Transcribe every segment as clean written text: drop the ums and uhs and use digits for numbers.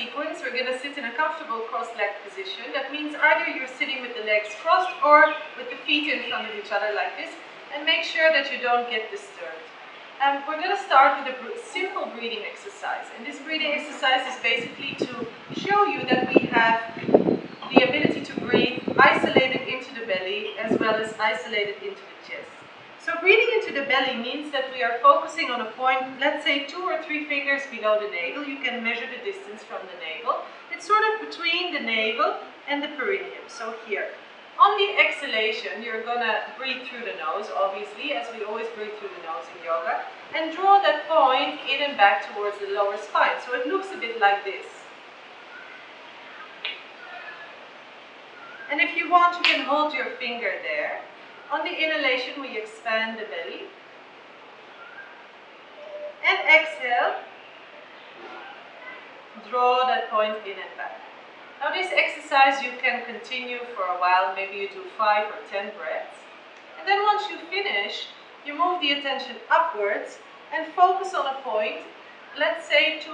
sequence, we're going to sit in a comfortable cross-legged position. That means either you're sitting with the legs crossed or with the feet in front of each other like this, and make sure that you don't get disturbed. We're going to start with a simple breathing exercise, and this breathing exercise is basically to show you that we have the ability to breathe isolated into the belly as well as isolated into the chest. So breathing into the belly means that we are focusing on a point, let's say 2 or 3 fingers below the navel. You can measure the distance from the navel. It's sort of between the navel and the perineum, so here. On the exhalation, you're going to breathe through the nose, obviously, as we always breathe through the nose in yoga, and draw that point in and back towards the lower spine. So it looks a bit like this. And if you want, you can hold your finger there. On the inhalation, we expand the belly. And exhale, draw that point in and back. Now this exercise you can continue for a while, maybe you do 5 or 10 breaths. And then once you finish, you move the attention upwards and focus on a point, let's say 2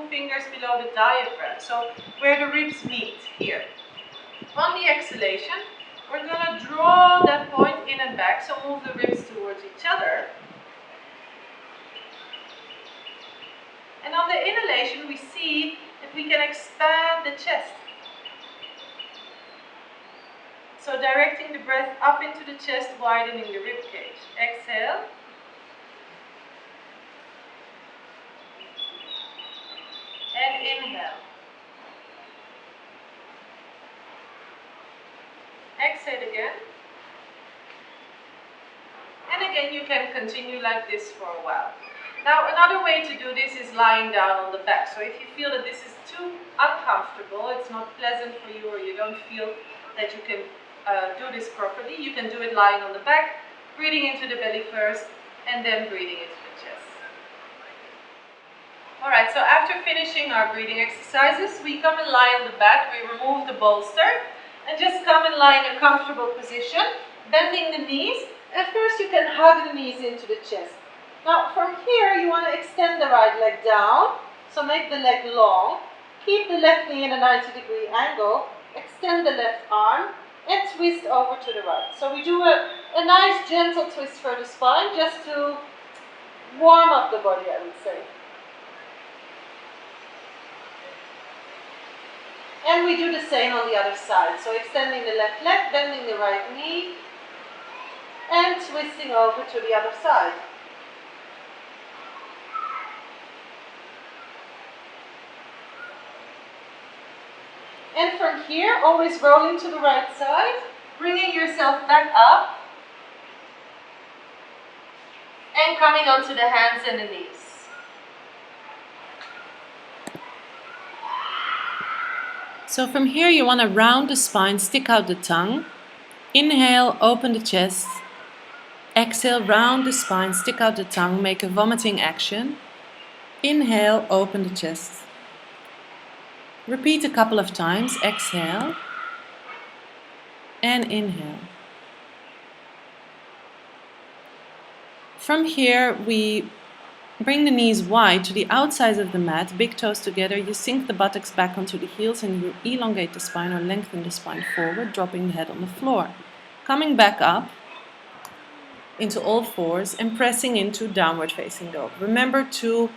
fingers below the diaphragm, so where the ribs meet, here. On the exhalation, we're going to draw that point in and back, so move the ribs towards each other. And on the inhalation, we see that we can expand the chest. So directing the breath up into the chest, widening the rib cage. Exhale. And inhale. Exhale again. And again, you can continue like this for a while. Now, another way to do this is lying down on the back. So if you feel that this is too uncomfortable, it's not pleasant for you, or you don't feel that you can do this properly, you can do it lying on the back, breathing into the belly first, and then breathing into the chest. Alright, so after finishing our breathing exercises, we come and lie on the back, we remove the bolster, and just come and lie in a comfortable position, bending the knees, and first you can hug the knees into the chest. Now from here you want to extend the right leg down, so make the leg long, keep the left knee in a 90-degree angle, extend the left arm, and twist over to the right. So we do a nice gentle twist for the spine, just to warm up the body, I would say. And we do the same on the other side. So extending the left leg, bending the right knee, and twisting over to the other side. And from here, always rolling to the right side, bringing yourself back up, and coming onto the hands and the knees. So from here you want to round the spine, stick out the tongue. Inhale, open the chest. Exhale, round the spine, stick out the tongue, make a vomiting action. Inhale, open the chest. Repeat a couple of times. Exhale and inhale. From here we bring the knees wide to the outsides of the mat, big toes together. You sink the buttocks back onto the heels and you elongate the spine or lengthen the spine forward, dropping the head on the floor. Coming back up into all fours and pressing into downward facing dog. Remember to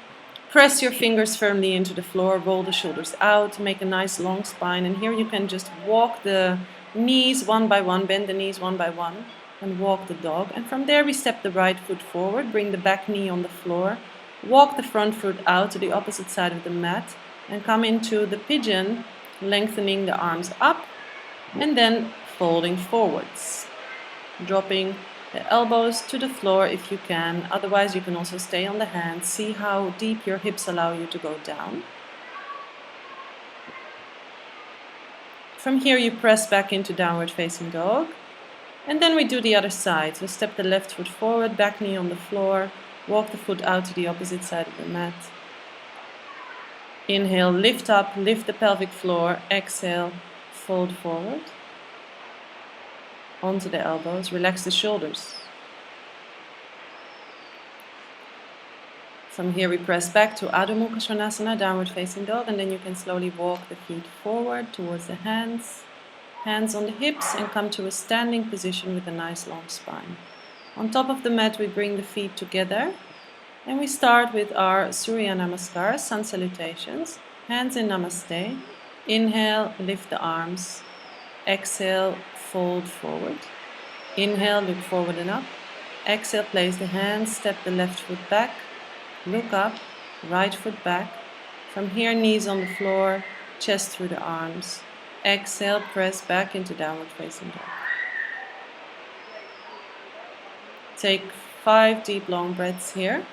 press your fingers firmly into the floor, roll the shoulders out, make a nice long spine, and here you can just walk the knees one by one, bend the knees one by one, and walk the dog. And from there we step the right foot forward, bring the back knee on the floor, walk the front foot out to the opposite side of the mat, and come into the pigeon, lengthening the arms up, and then folding forwards, dropping the elbows to the floor if you can. Otherwise you can also stay on the hands. See how deep your hips allow you to go down. From here you press back into downward facing dog. And then we do the other side. So step the left foot forward, back knee on the floor, walk the foot out to the opposite side of the mat. Inhale, lift up, lift the pelvic floor. Exhale, fold forward. Onto the elbows, relax the shoulders. From here we press back to Adho Mukha Svanasana, downward facing dog, and then you can slowly walk the feet forward towards the hands on the hips, and come to a standing position with a nice long spine. On top of the mat we bring the feet together, and we start with our Surya Namaskar, Sun Salutations. Hands in Namaste. Inhale, lift the arms. Exhale, fold forward. Inhale, look forward and up. Exhale, place the hands, step the left foot back. Look up, right foot back. From here, knees on the floor, chest through the arms. Exhale, press back into downward facing dog. Take 5 deep long breaths here.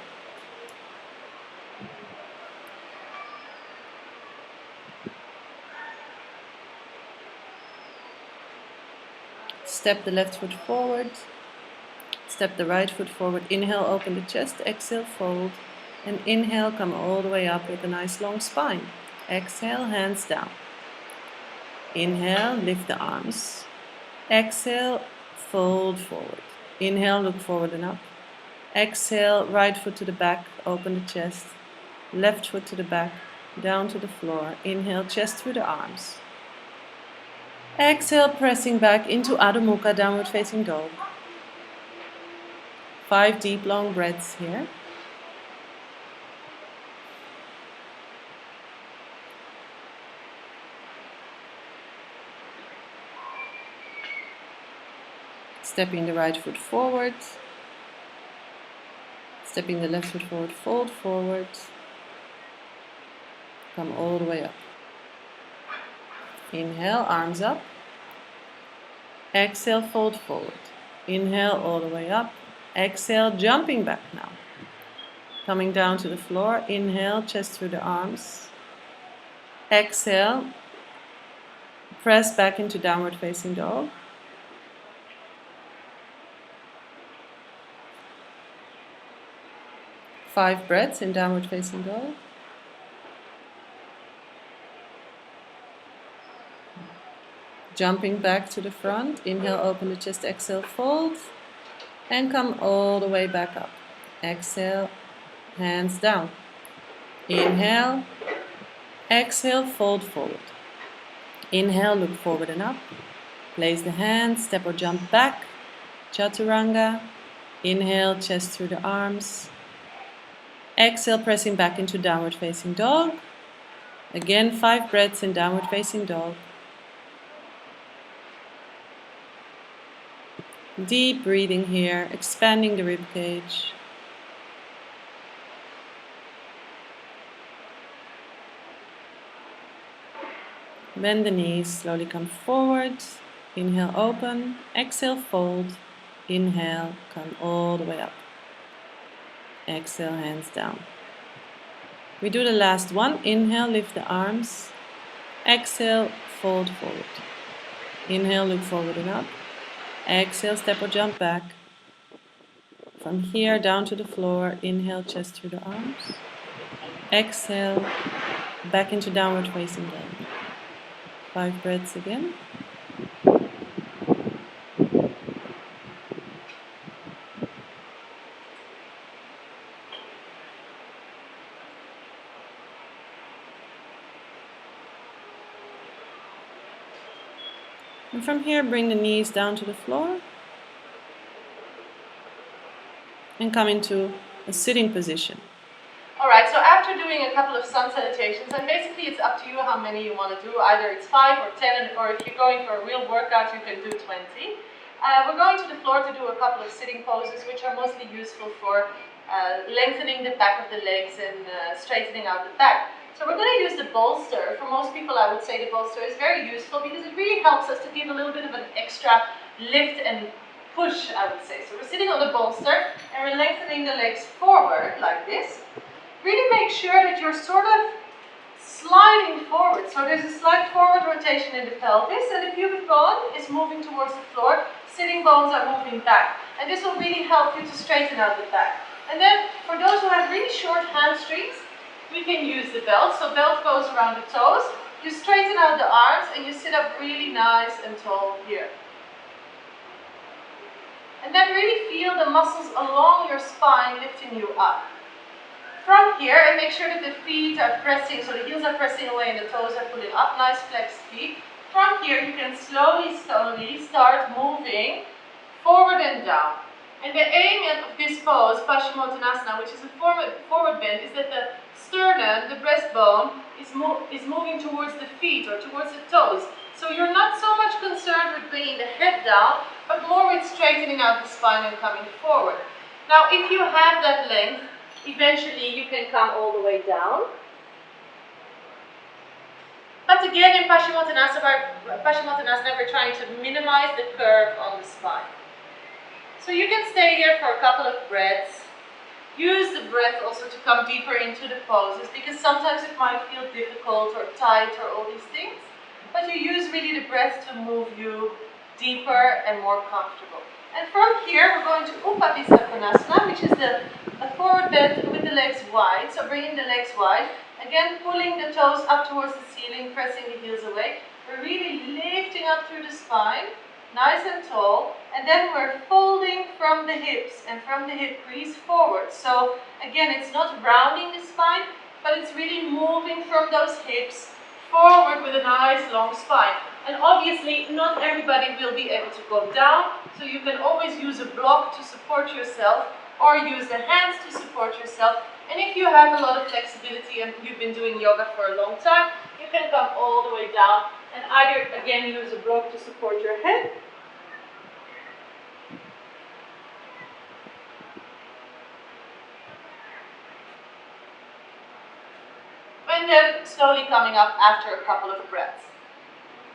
Step the left foot forward. Step the right foot forward. Inhale, open the chest. Exhale, fold. And inhale, come all the way up with a nice long spine. Exhale, hands down. Inhale, lift the arms. Exhale, fold forward. Inhale, look forward and up. Exhale, right foot to the back, open the chest. Left foot to the back, down to the floor. Inhale, chest through the arms. Exhale, pressing back into Adho Mukha, downward facing dog. 5 deep long breaths here. Stepping the right foot forward. Stepping the left foot forward, fold forward. Come all the way up. Inhale, arms up. Exhale, fold forward. Inhale, all the way up. Exhale, jumping back now. Coming down to the floor. Inhale, chest through the arms. Exhale, press back into downward facing dog. Five breaths in downward facing dog. Jumping back to the front. Inhale, open the chest. Exhale, fold. And come all the way back up. Exhale, hands down. Inhale. Exhale, fold forward. Inhale, look forward and up. Place the hands, step or jump back. Chaturanga. Inhale, chest through the arms. Exhale, pressing back into downward facing dog. Again, 5 breaths in downward facing dog. Deep breathing here, expanding the rib cage. Bend the knees, slowly come forward. Inhale, open. Exhale, fold. Inhale, come all the way up. Exhale, hands down. We do the last one. Inhale, lift the arms. Exhale, fold forward. Inhale, look forward and up. Exhale, step or jump back. From here down to the floor. Inhale, chest through the arms. Exhale, back into downward facing dog. 5 breaths again. And from here, bring the knees down to the floor and come into a sitting position. Alright, so after doing a couple of sun salutations, and basically it's up to you how many you want to do, either it's 5 or 10, or if you're going for a real workout, you can do 20. We're going to the floor to do a couple of sitting poses, which are mostly useful for lengthening the back of the legs and straightening out the back. So we're going to use the bolster. For most people, I would say the bolster is very useful because it really helps us to give a little bit of an extra lift and push, I would say. So we're sitting on the bolster and we're lengthening the legs forward like this. Really make sure that you're sort of sliding forward. So there's a slight forward rotation in the pelvis, and the pubic bone is moving towards the floor. Sitting bones are moving back. And this will really help you to straighten out the back. And then for those who have really short hamstrings, we can use the belt. So belt goes around the toes. You straighten out the arms and you sit up really nice and tall here. And then really feel the muscles along your spine lifting you up. From here, and make sure that the feet are pressing, so the heels are pressing away and the toes are pulling up, nice flexed feet. From here, you can slowly start moving forward and down. And the aim of this pose, Paschimottanasana, which is a forward bend, is that the sternum, the breastbone, is moving towards the feet or towards the toes. So you're not so much concerned with bringing the head down, but more with straightening out the spine and coming forward. Now, if you have that length, eventually you can come all the way down. But again, in Paschimottanasana, we're trying to minimize the curve on the spine. So you can stay here for a couple of breaths. Use the breath also to come deeper into the poses, because sometimes it might feel difficult or tight or all these things. But you use really the breath to move you deeper and more comfortable. And from here, we're going to Upavista Konasana, which is a forward bend with the legs wide. So bringing the legs wide. Again, pulling the toes up towards the ceiling, pressing the heels away. We're really lifting up through the spine, nice and tall. And then we're folding from the hips and from the hip crease forward. So again, it's not rounding the spine, but it's really moving from those hips forward with a nice long spine. And obviously, not everybody will be able to go down, so you can always use a block to support yourself or use the hands to support yourself. And if you have a lot of flexibility and you've been doing yoga for a long time, you can come all the way down and either, again, use a block to support your head, and then slowly coming up after a couple of breaths.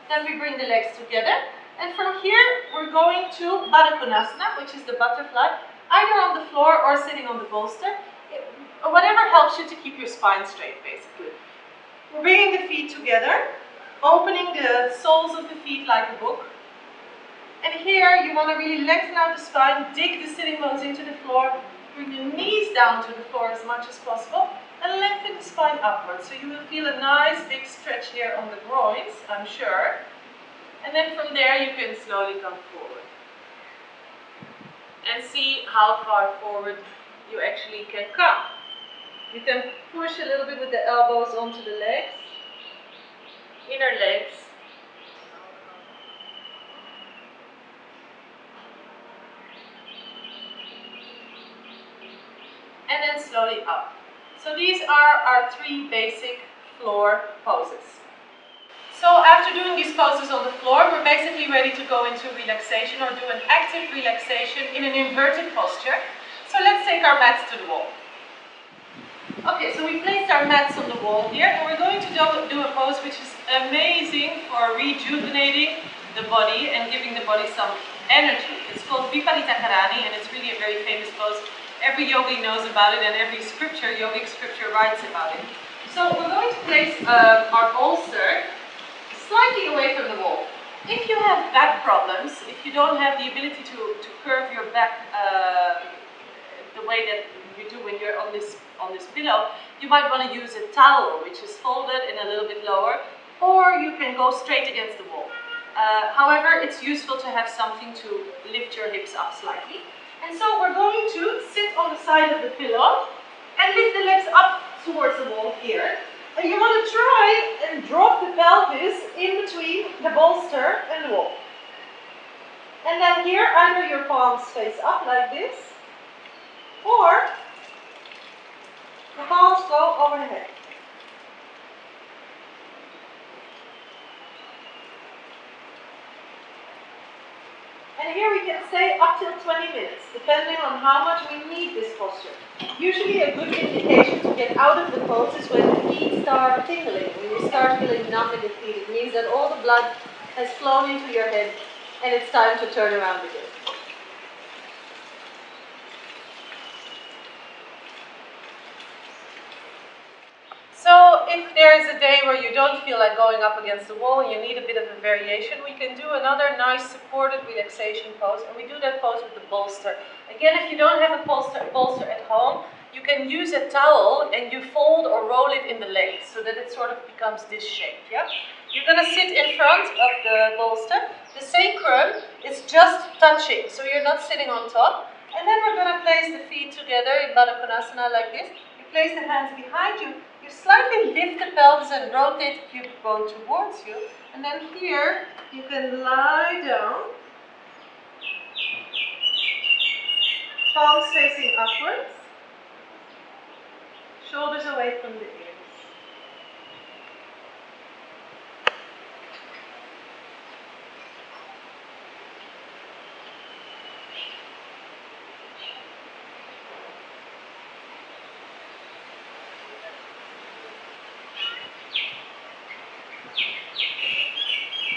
Then we bring the legs together, and from here we're going to Baddha Konasana, which is the butterfly, either on the floor or sitting on the bolster, whatever helps you to keep your spine straight, basically. We're bringing the feet together, opening the soles of the feet like a book. And here you want to really lengthen out the spine, dig the sitting bones into the floor, bring the knees down to the floor as much as possible, and lengthen the spine upwards. So you will feel a nice big stretch here on the groins, I'm sure. And then from there you can slowly come forward. And see how far forward you actually can come. You can push a little bit with the elbows onto the legs, inner legs. And then slowly up. So these are our 3 basic floor poses. So after doing these poses on the floor, we're basically ready to go into relaxation or do an active relaxation in an inverted posture. So let's take our mats to the wall. Okay, so we placed our mats on the wall here, and we're going to do a pose which is amazing for rejuvenating the body and giving the body some energy. It's called Viparita Karani, and it's really a very famous pose. Every yogi knows about it, and every yogic scripture writes about it. So we're going to place our bolster slightly away from the wall. If you have back problems, if you don't have the ability to curve your back the way that you do when you're on this pillow, you might want to use a towel which is folded and a little bit lower, or you can go straight against the wall. However, it's useful to have something to lift your hips up slightly. And so we're going to sit on the side of the pillow and lift the legs up towards the wall here. And you want to try and drop the pelvis in between the bolster and the wall. And then here, either your palms face up like this, or the palms go over the head. And here we can stay up till 20 minutes, depending on how much we need this posture. Usually a good indication to get out of the pose is when the feet start tingling. When you start feeling numb in the feet, it means that all the blood has flown into your head and it's time to turn around again. So if there is a day where you don't feel like going up against the wall and you need a bit of a variation, we can do another nice supported relaxation pose, and we do that pose with the bolster. Again, if you don't have a bolster at home, you can use a towel and you fold or roll it in the legs so that it sort of becomes this shape. Yeah? You're going to sit in front of the bolster. The sacrum is just touching, so you're not sitting on top. And then we're going to place the feet together in Baddha Konasana like this. You place the hands behind you. You slightly lift the pelvis and rotate the pubic bone towards you. And then here, you can lie down, palms facing upwards, shoulders away from the ears.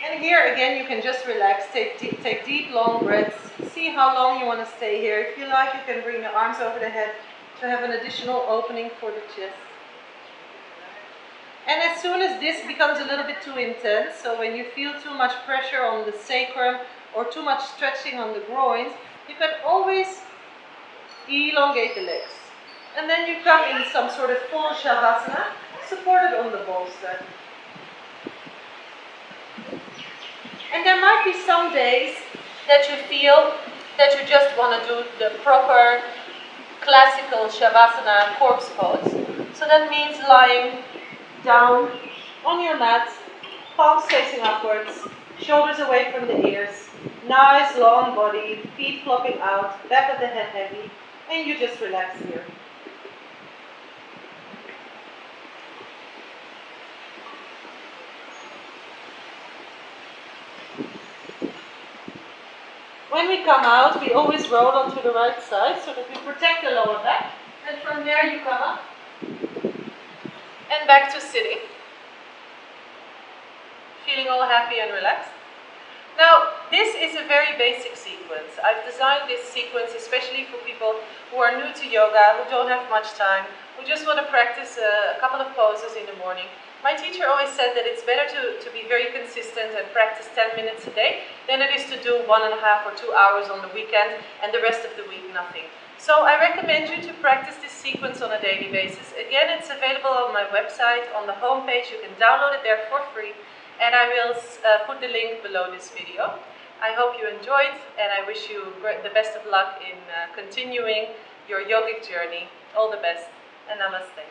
And here again, you can just relax, take deep, long breaths. See how long you want to stay here. If you like, you can bring the arms over the head to have an additional opening for the chest. And as soon as this becomes a little bit too intense, so when you feel too much pressure on the sacrum or too much stretching on the groins, you can always elongate the legs. And then you come in some sort of full Shavasana, supported on the bolster. And there might be some days that you feel that you just want to do the proper classical Shavasana corpse pose. So that means lying down on your mat, palms facing upwards, shoulders away from the ears, nice long body, feet flopping out, back of the head heavy, and you just relax here. When we come out, we always roll onto the right side so that we protect the lower back. And from there you come up and back to sitting. Feeling all happy and relaxed. Now, this is a very basic sequence. I've designed this sequence especially for people who are new to yoga, who don't have much time, who just want to practice a couple of poses in the morning. My teacher always said that it's better to be very consistent and practice 10 minutes a day than it is to do 1.5 or 2 hours on the weekend and the rest of the week nothing. So I recommend you to practice this sequence on a daily basis. Again, it's available on my website, on the homepage. You can download it there for free. And I will put the link below this video. I hope you enjoyed, and I wish you the best of luck in continuing your yogic journey. All the best, and namaste.